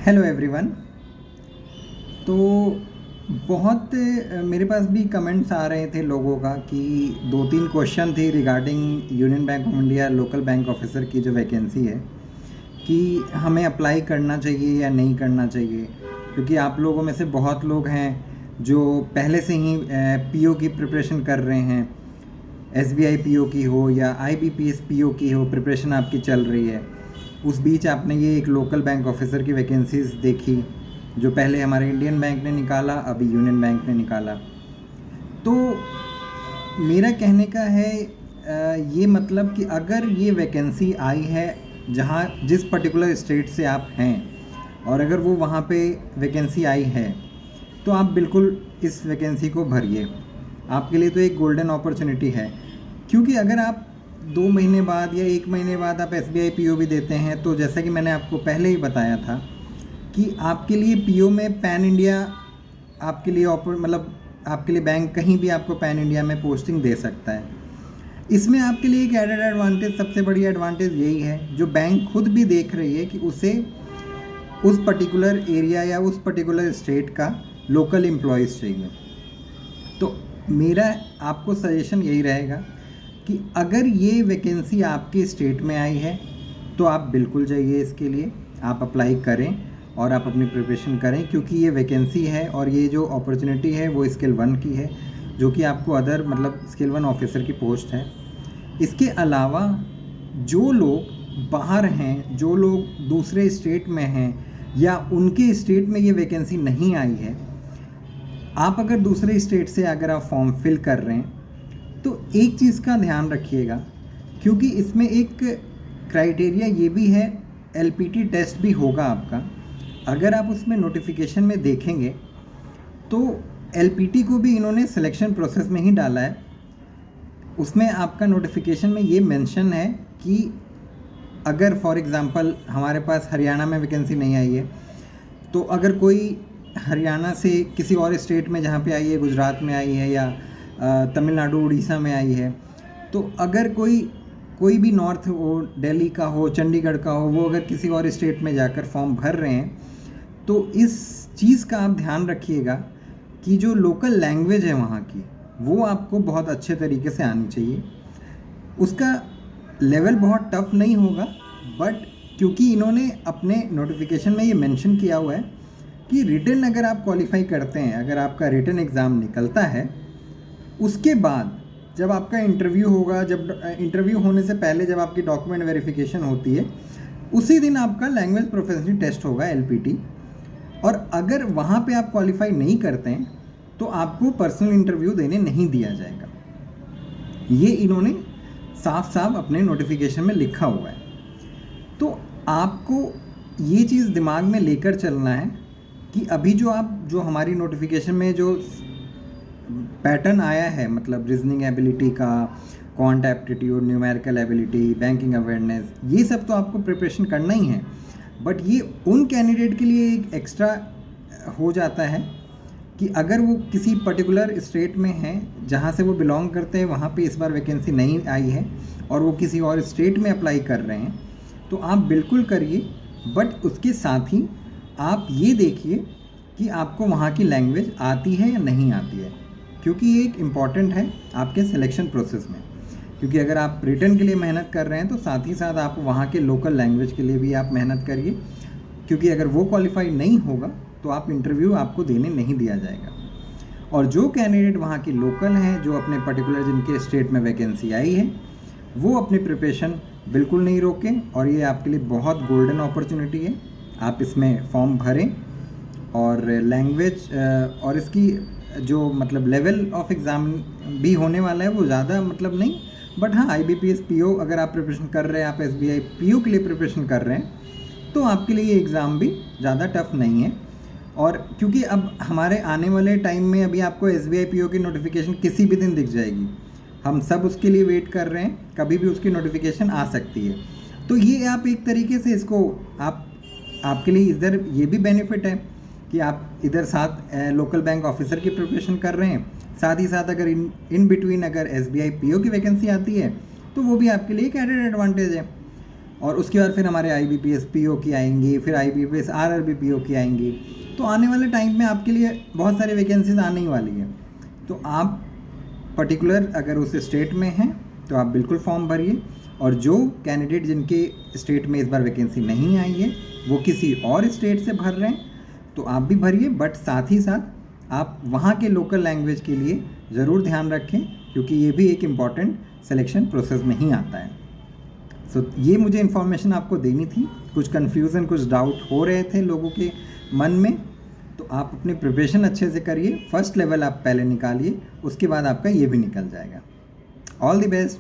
Hello everyone. तो बहुत मेरे पास भी कमेंट्स आ रहे थे लोगों का कि दो तीन क्वेश्चन थी regarding union bank of India local bank officer की जो वैकेंसी है कि हमें अप्लाई करना चाहिए या नहीं करना चाहिए, क्योंकि आप लोगों में से बहुत लोग हैं जो पहले से ही पीओ की प्रिपरेशन कर रहे हैं। एसबीआई पीओ की हो या आईबीपीएस पीओ की हो, प्रिपरेशन आपकी चल रही है। उस बीच आपने ये एक लोकल बैंक ऑफिसर की वैकेंसीज देखी जो पहले हमारे इंडियन बैंक ने निकाला, अभी यूनियन बैंक ने निकाला। तो मेरा कहने का है ये मतलब कि अगर ये वैकेंसी आई है जहाँ जिस पर्टिकुलर स्टेट से आप हैं और अगर वो वहाँ पे वैकेंसी आई है तो आप बिल्कुल इस वैकेंसी को भरिए। आपके लिए तो एक गोल्डन अपॉर्चुनिटी है, क्योंकि अगर आप 2 महीने बाद या 1 महीने बाद आप एसबीआई पीओ भी देते हैं तो जैसा कि मैंने आपको पहले ही बताया था कि आपके लिए पीओ में पैन इंडिया आपके लिए मतलब आपके लिए बैंक कहीं भी आपको पैन इंडिया में पोस्टिंग दे सकता है। इसमें आपके लिए एक एडेड एडवांटेज, सबसे बड़ी एडवांटेज यही है जो बैंक खुद भी देख रही है कि उसे उस पर्टिकुलर एरिया या उस पर्टिकुलर स्टेट का लोकल एम्प्लॉयज़ चाहिए। तो मेरा आपको सजेशन यही रहेगा कि अगर ये वैकेंसी आपके स्टेट में आई है तो आप बिल्कुल जाइए, इसके लिए आप अप्लाई करें और आप अपनी प्रिपरेशन करें, क्योंकि ये वैकेंसी है और ये जो अपॉर्चुनिटी है वो स्केल 1 की है, जो कि आपको अदर मतलब स्केल 1 ऑफिसर की पोस्ट है। इसके अलावा जो लोग बाहर हैं, जो लोग दूसरे स्टेट में हैं या उनके स्टेट में ये वैकेंसी नहीं आई है, आप अगर दूसरे स्टेट से अगर आप फॉर्म फिल कर रहे हैं तो एक चीज़ का ध्यान रखिएगा, क्योंकि इसमें एक क्राइटेरिया ये भी है, एलपीटी टेस्ट भी होगा आपका। अगर आप उसमें नोटिफिकेशन में देखेंगे तो एलपीटी को भी इन्होंने सिलेक्शन प्रोसेस में ही डाला है। उसमें आपका नोटिफिकेशन में ये मेंशन है कि अगर फॉर एग्ज़ाम्पल हमारे पास हरियाणा में वैकेंसी नहीं आई है, तो अगर कोई हरियाणा से किसी और स्टेट में जहाँ पे आई है, गुजरात में आई है या तमिलनाडु उड़ीसा में आई है, तो अगर कोई भी नॉर्थ हो, दिल्ली का हो, चंडीगढ़ का हो, वो अगर किसी और स्टेट में जाकर फॉर्म भर रहे हैं तो इस चीज़ का आप ध्यान रखिएगा कि जो लोकल लैंग्वेज है वहाँ की वो आपको बहुत अच्छे तरीके से आनी चाहिए। उसका लेवल बहुत टफ नहीं होगा, बट क्योंकि इन्होंने अपने नोटिफिकेशन में ये मेंशन किया हुआ है कि रिटन अगर आप क्वालिफाई करते हैं, अगर आपका रिटन एग्ज़ाम निकलता है, उसके बाद जब आपका इंटरव्यू होगा, जब इंटरव्यू होने से पहले जब आपकी डॉक्यूमेंट वेरिफिकेशन होती है, उसी दिन आपका लैंग्वेज प्रोफिशिएंसी टेस्ट होगा, एलपीटी। और अगर वहाँ पे आप क्वालिफाई नहीं करते हैं तो आपको पर्सनल इंटरव्यू देने नहीं दिया जाएगा। ये इन्होंने साफ साफ अपने नोटिफिकेशन में लिखा हुआ है। तो आपको ये चीज़ दिमाग में लेकर चलना है कि अभी जो हमारी नोटिफिकेशन में जो पैटर्न आया है, मतलब रीजनिंग एबिलिटी का, quant aptitude, numerical ability, banking awareness, ये सब तो आपको प्रिपरेशन करना ही है। बट ये उन कैंडिडेट के लिए एक एक्स्ट्रा हो जाता है कि अगर वो किसी पर्टिकुलर स्टेट में हैं जहाँ से वो बिलोंग करते हैं, वहाँ पे इस बार वैकेंसी नहीं आई है और वो किसी और स्टेट में अप्लाई कर रहे हैं, तो आप बिल्कुल करिए। बट उसके साथ ही आप ये देखिए कि आपको वहाँ की लैंग्वेज आती है या नहीं आती है, क्योंकि ये एक इम्पॉर्टेंट है आपके सिलेक्शन प्रोसेस में। क्योंकि अगर आप रिटन के लिए मेहनत कर रहे हैं तो साथ ही साथ आप वहाँ के लोकल लैंग्वेज के लिए भी आप मेहनत करिए, क्योंकि अगर वो क्वालिफाई नहीं होगा तो आप इंटरव्यू आपको देने नहीं दिया जाएगा। और जो कैंडिडेट वहाँ की लोकल हैं, जो अपने पर्टिकुलर जिनके स्टेट में वैकेंसी आई है, वो अपनी प्रिपरेशन बिल्कुल नहीं रोकें और ये आपके लिए बहुत गोल्डन अपॉर्चुनिटी है। आप इसमें फॉर्म भरें और लैंग्वेज और इसकी जो मतलब लेवल ऑफ एग्ज़ाम भी होने वाला है वो ज़्यादा मतलब नहीं, बट हाँ, आईबीपीएस पीओ अगर आप प्रिपरेशन कर रहे हैं, आप एसबीआई पीओ के लिए प्रिपरेशन कर रहे हैं, तो आपके लिए ये एग्ज़ाम भी ज़्यादा टफ नहीं है। और क्योंकि अब हमारे आने वाले टाइम में अभी आपको एसबीआई पीओ की नोटिफिकेशन किसी भी दिन दिख जाएगी, हम सब उसके लिए वेट कर रहे हैं, कभी भी उसकी नोटिफिकेशन आ सकती है। तो ये आप एक तरीके से इसको आपके लिए इधर ये भी बेनिफिट है कि आप इधर साथ लोकल बैंक ऑफिसर की प्रिपरेशन कर रहे हैं, साथ ही साथ अगर इन बिटवीन अगर एसबीआई पीओ की वैकेंसी आती है तो वो भी आपके लिए एक एडेड एडवांटेज है। और उसके बाद फिर हमारे IBPS PO की आएंगी, फिर IBPS RRB PO की आएंगी। तो आने वाले टाइम में आपके लिए बहुत सारी वैकेंसीज आने ही वाली है। तो आप पर्टिकुलर अगर उस स्टेट में हैं तो आप बिल्कुल फॉर्म भरिए, और जो कैंडिडेट जिनके स्टेट में इस बार वैकेंसी नहीं आई है वो किसी और स्टेट से भर रहे हैं तो आप भी भरिए, बट साथ ही साथ आप वहाँ के लोकल लैंग्वेज के लिए ज़रूर ध्यान रखें, क्योंकि ये भी एक इम्पॉर्टेंट सिलेक्शन प्रोसेस में ही आता है। सो ये मुझे इन्फॉर्मेशन आपको देनी थी। कुछ कन्फ्यूज़न, कुछ डाउट हो रहे थे लोगों के मन में, तो आप अपनी प्रिपरेशन अच्छे से करिए। फर्स्ट लेवल आप पहले निकालिए, उसके बाद आपका ये भी निकल जाएगा। All the best.